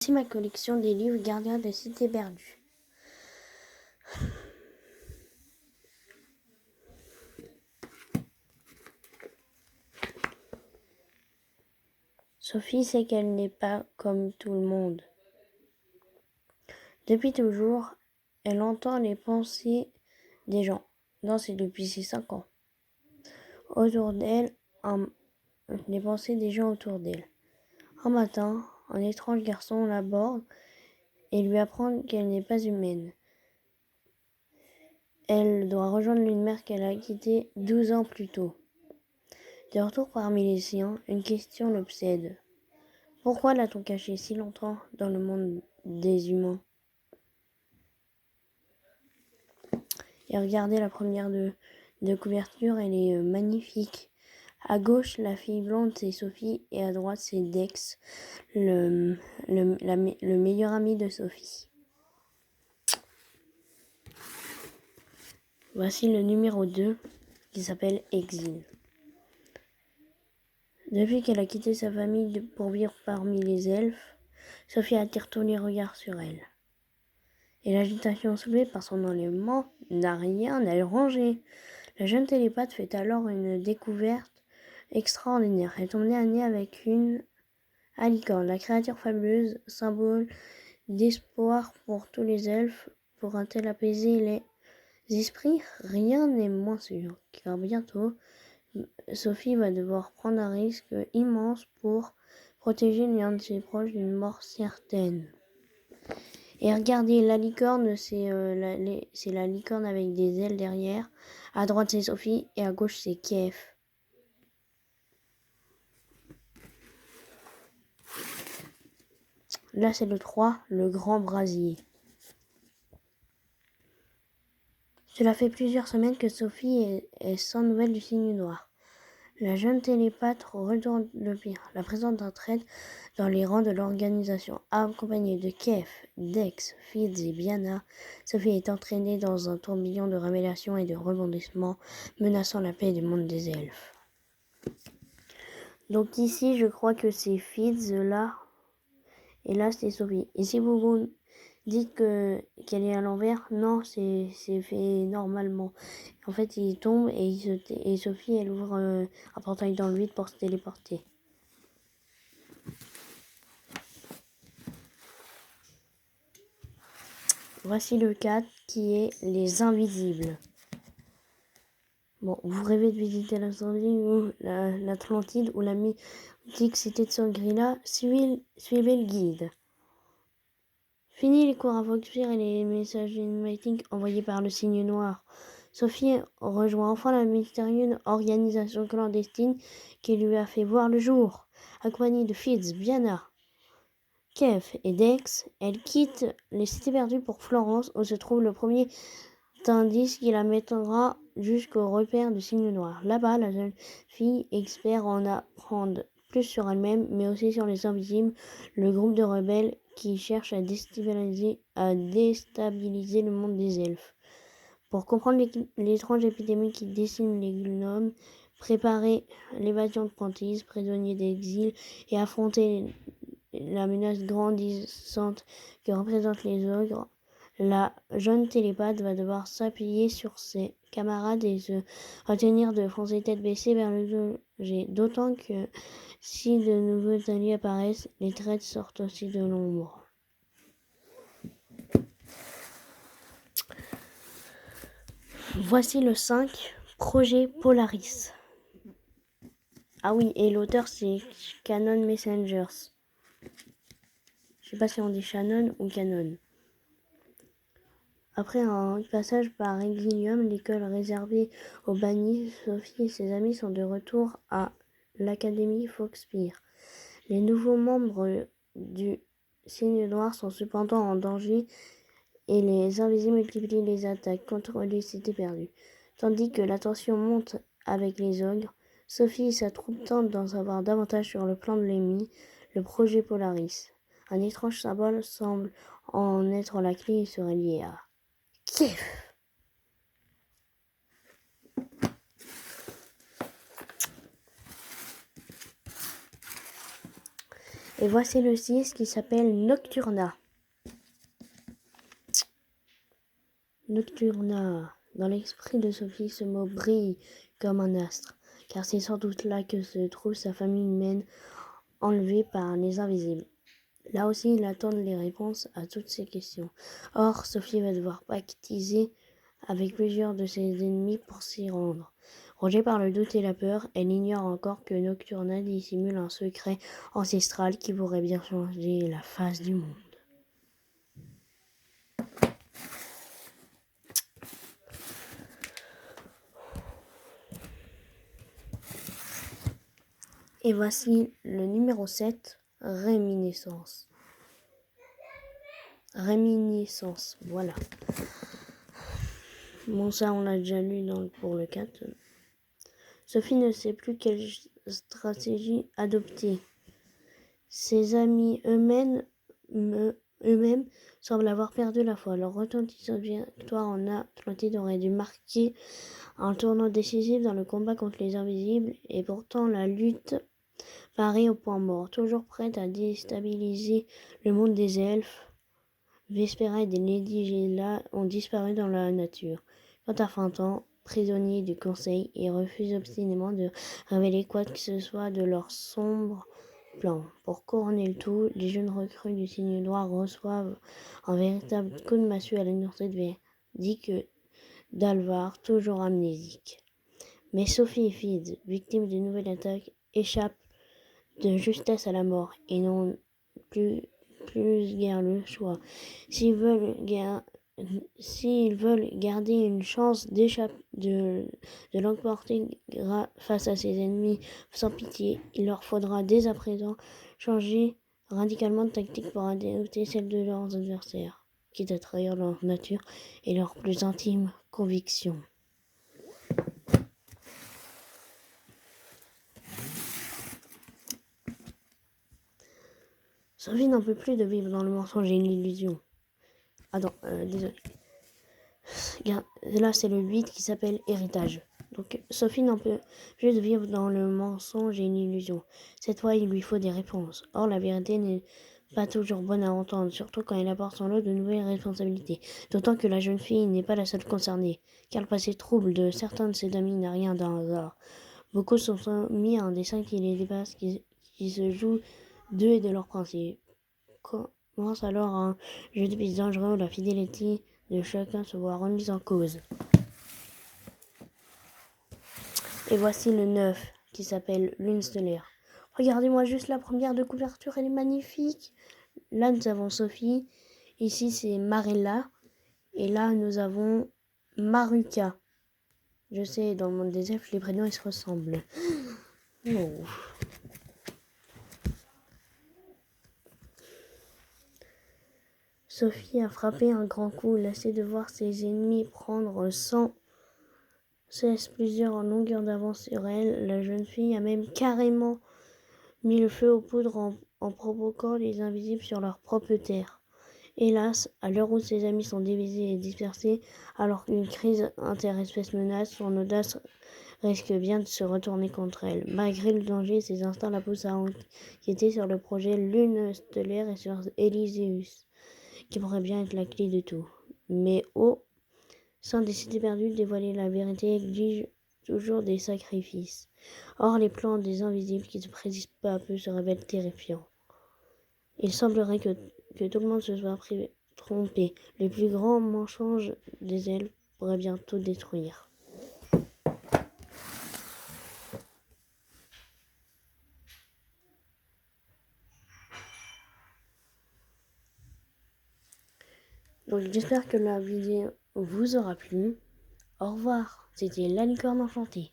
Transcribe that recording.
Voici ma collection des livres gardiens des cités perdues. Sophie sait qu'elle n'est pas comme tout le monde. Depuis toujours, elle entend les pensées des gens. Non, c'est depuis ses 5 ans. Autour d'elle, les pensées des gens autour d'elle. Un matin, un étrange garçon l'aborde et lui apprend qu'elle n'est pas humaine. Elle doit rejoindre une mère qu'elle a quittée 12 ans plus tôt. De retour parmi les siens, une question l'obsède. Pourquoi l'a-t-on caché si longtemps dans le monde des humains? Et regardez la première de couverture, elle est magnifique. À gauche, la fille blonde, c'est Sophie, et à droite, c'est Dex, le meilleur ami de Sophie. Voici le numéro 2, qui s'appelle Exil. Depuis qu'elle a quitté sa famille pour vivre parmi les elfes, Sophie attire tous les regards sur elle. Et l'agitation soulevée par son enlèvement n'a rien à ranger. La jeune télépathe fait alors une découverte extraordinaire. Elle tombe nez à nez avec une alicorne, la créature fabuleuse, symbole d'espoir pour tous les elfes. Pourra-t-elle apaiser les esprits? Rien n'est moins sûr, car bientôt, Sophie va devoir prendre un risque immense pour protéger l'un de ses proches d'une mort certaine. Et regardez, la licorne, c'est la licorne avec des ailes derrière. À droite, c'est Sophie et à gauche, c'est Kef. Là, c'est le 3, le grand brasier. Cela fait plusieurs semaines que Sophie est sans nouvelles du signe noir. La jeune télépathe retourne le pire. La présente entraide dans les rangs de l'organisation. Accompagnée de Kef, Dex, Fitz et Biana, Sophie est entraînée dans un tourbillon de révélations et de rebondissements menaçant la paix du monde des elfes. Donc ici, je crois que c'est Fitz là, et là c'est Sophie. Et si vous dites qu'elle est à l'envers, non, c'est fait normalement. En fait, il tombe et Sophie, elle ouvre un portail dans le vide pour se téléporter. Voici le 4 qui est les invisibles. Bon, vous rêvez de visiter l'Atlantide ou la mythique cité de Sangrila, suivez le guide. Fini les cours à Foxfire et les messages inviting envoyés par le signe noir. Sophie rejoint enfin la mystérieuse organisation clandestine qui lui a fait voir le jour. Accompagnée de Fitz, Biana, Kef et Dex, elle quitte les cités perdues pour Florence où se trouve le premier indice qui la mènera jusqu'au repère du signe noir. Là-bas, la jeune fille espère en apprendre plus sur elle-même, mais aussi sur les invisibles, le groupe de rebelles qui cherche à déstabiliser le monde des elfes. Pour comprendre l'étrange épidémie qui décime les gnomes, préparer l'évasion de Prentice, prisonnier d'exil, et affronter la menace grandissante que représentent les ogres, la jeune télépathe va devoir s'appuyer sur ses camarades et se retenir de foncer tête baissée vers le danger. D'autant que si de nouveaux alliés apparaissent, les traîtres sortent aussi de l'ombre. Voici le 5, Projet Polaris. Ah oui, et l'auteur c'est Canon Messengers. Je sais pas si on dit Shannon ou Canon. Après un passage par Exilium, l'école réservée aux bannis, Sophie et ses amis sont de retour à l'Académie Foxfire. Les nouveaux membres du Signe Noir sont cependant en danger et les Invisibles multiplient les attaques contre les cités perdues. Tandis que la tension monte avec les ogres, Sophie et sa troupe tentent d'en savoir davantage sur le plan de l'ennemi, le projet Polaris. Un étrange symbole semble en être la clé et serait lié à Kef. Et voici le 6 qui s'appelle Nocturna. Nocturna. Dans l'esprit de Sophie, ce mot brille comme un astre, car c'est sans doute là que se trouve sa famille humaine enlevée par les invisibles. Là aussi, il attend les réponses à toutes ces questions. Or, Sophie va devoir pactiser avec plusieurs de ses ennemis pour s'y rendre. Rongée par le doute et la peur, elle ignore encore que Nocturna dissimule un secret ancestral qui pourrait bien changer la face du monde. Et voici le numéro 7, Réminiscence. Réminiscence, voilà. Bon, ça, on l'a déjà lu pour le 4. Sophie ne sait plus quelle stratégie adopter. Ses amis eux-mêmes semblent avoir perdu la foi. Leur retentissante victoire en Atlantide aurait dû marquer un tournant décisif dans le combat contre les invisibles, et pourtant la lutte parie au point mort, toujours prête à déstabiliser le monde des elfes. Vespera et Lady Gela ont disparu dans la nature. Quant à Fintan, prisonnier du conseil, il refuse obstinément de révéler quoi que ce soit de leur sombre plan. Pour couronner le tout, les jeunes recrues du Signe Noir reçoivent un véritable coup de massue à l'énoncé verdict d'Alvar, toujours amnésique. Mais Sophie et Fid, victimes d'une nouvelle attaque, échappent de justesse à la mort et n'ont plus guère le choix. S'ils veulent garder une chance de l'emporter face à ses ennemis sans pitié, il leur faudra dès à présent changer radicalement de tactique pour adopter celle de leurs adversaires, quitte à trahir leur nature et leurs plus intimes convictions. Sophie n'en peut plus de vivre dans le mensonge et l'illusion. Désolé. Là, c'est le 8 qui s'appelle Héritage. Donc, Sophie n'en peut plus de vivre dans le mensonge et l'illusion. Cette fois, il lui faut des réponses. Or, la vérité n'est pas toujours bonne à entendre, surtout quand elle apporte son lot de nouvelles responsabilités. D'autant que la jeune fille n'est pas la seule concernée, car le passé trouble de certains de ses amis n'a rien d'un hasard. Beaucoup sont soumis à un dessin qui les dépasse, qui se joue d'eux et de leurs principes. Commence alors un jeu de pistes dangereux où la fidélité de chacun se voit remise en cause. Et voici le 9 qui s'appelle Lune stellaire. Regardez-moi juste la première de couverture, elle est magnifique. Là nous avons Sophie, ici c'est Marella, et là nous avons Maruka. Je sais, dans le monde des elfes, les prénoms ils se ressemblent. Oh. Sophie a frappé un grand coup, lassée de voir ses ennemis prendre sans cesse plusieurs longueurs d'avance sur elle. La jeune fille a même carrément mis le feu aux poudres en provoquant les invisibles sur leur propre terre. Hélas, à l'heure où ses amis sont divisés et dispersés, alors qu'une crise interespèce menace, son audace risque bien de se retourner contre elle. Malgré le danger, ses instincts la poussent à enquêter sur le projet Lune stellaire et sur Élyséus, qui pourrait bien être la clé de tout. Mais sans décider perdu, dévoiler la vérité exige toujours des sacrifices. Or, les plans des invisibles qui se précisent peu à peu se révèlent terrifiants. Il semblerait que tout le monde se soit trompé. Le plus grand mensonge des elfes pourrait bientôt détruire. Donc j'espère que la vidéo vous aura plu. Au revoir, c'était la licorne enchantée.